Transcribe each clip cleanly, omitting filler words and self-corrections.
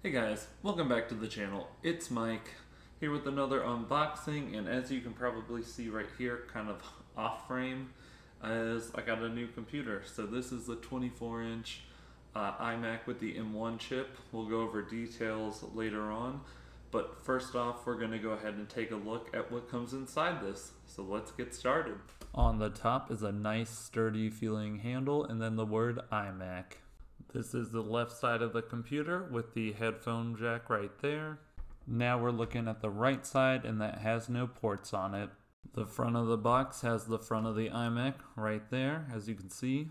Hey guys, welcome back to the channel. It's Mike here with another unboxing, and as you can probably see right here, kind of off frame, is I got a new computer. So this is the 24-inch iMac with the M1 chip. We'll go over details later on, but first off we're going to go ahead and take a look at what comes inside this. So let's get started. On the top is a nice sturdy feeling handle and then the word iMac. This is the left side of the computer with the headphone jack right there. Now we're looking at the right side, and that has no ports on it. The front of the box has the front of the iMac right there, as you can see.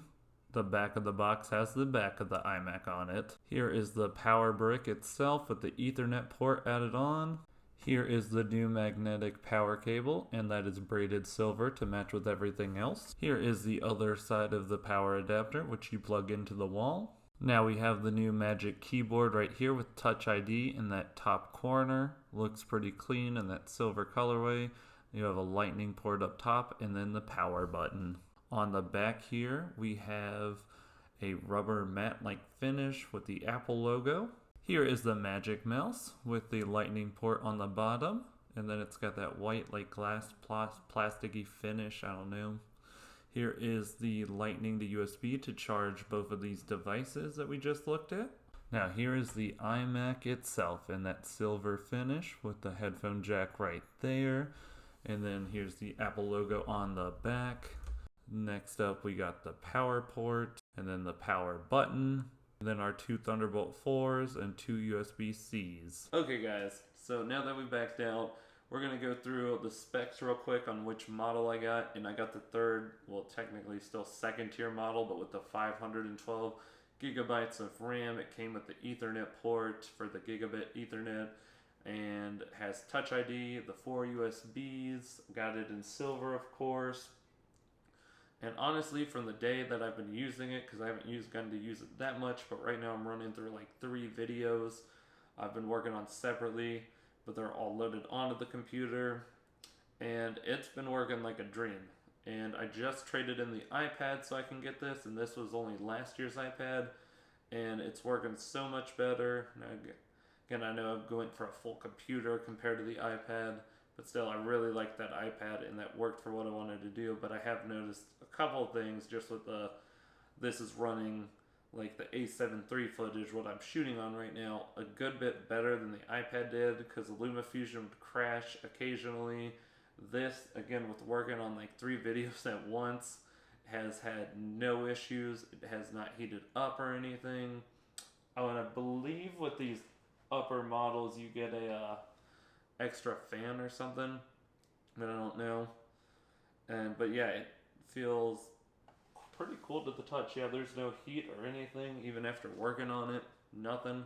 The back of the box has the back of the iMac on it. Here is the power brick itself with the Ethernet port added on. Here is the new magnetic power cable, and that is braided silver to match with everything else. Here is the other side of the power adapter, which you plug into the wall. Now we have the new Magic Keyboard right here with Touch ID in that top corner. Looks pretty clean in that silver colorway. You have a lightning port up top and then the power button. On the back here we have a rubber matte-like finish with the Apple logo. Here is the Magic Mouse with the lightning port on the bottom, and then it's got that white like glass plasticky finish, I don't know. Here is the lightning to USB to charge both of these devices that we just looked at. Now here is the iMac itself in that silver finish with the headphone jack right there. And then here's the Apple logo on the back. Next up we got the power port and then the power button. And then our two Thunderbolt 4s and two USB-Cs. Okay guys, so now that we backed out, we're going to go through the specs real quick on which model I got, and I got the third, well technically still second tier model, but with the 512 gigabytes of RAM. It came with the Ethernet port for the gigabit Ethernet, and has Touch ID, the 4 USBs, got it in silver of course. And honestly, from the day that I've been using it, because I haven't gotten to use it that much, but right now I'm running through like 3 videos I've been working on separately, but they're all loaded onto the computer, and it's been working like a dream. And I just traded in the iPad so I can get this, and this was only last year's iPad, and it's working so much better. Now, again, I know I'm going for a full computer compared to the iPad, but still, I really like that iPad, and that worked for what I wanted to do. But I have noticed a couple of things just with this is running like the A7 III footage, what I'm shooting on right now, a good bit better than the iPad did, because the LumaFusion would crash occasionally. This, again, with working on like 3 videos at once, has had no issues. It has not heated up or anything. Oh, and I believe with these upper models you get a extra fan or something, but I don't know. But yeah, it feels pretty cool to the touch. Yeah, there's no heat or anything, even after working on it, nothing.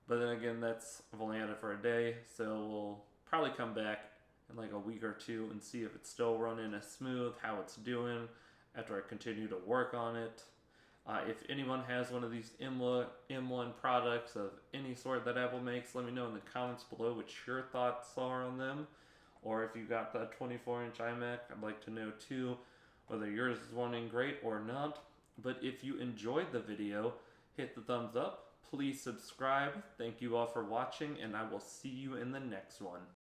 But then again, I've only had it for a day, so we'll probably come back in like a week or 2 and see if it's still running as smooth, how it's doing after I continue to work on it. If anyone has one of these M1 products of any sort that Apple makes, let me know in the comments below what your thoughts are on them. Or if you got the 24-inch iMac, I'd like to know too, whether yours is running great or not. But if you enjoyed the video, hit the thumbs up. Please subscribe. Thank you all for watching, and I will see you in the next one.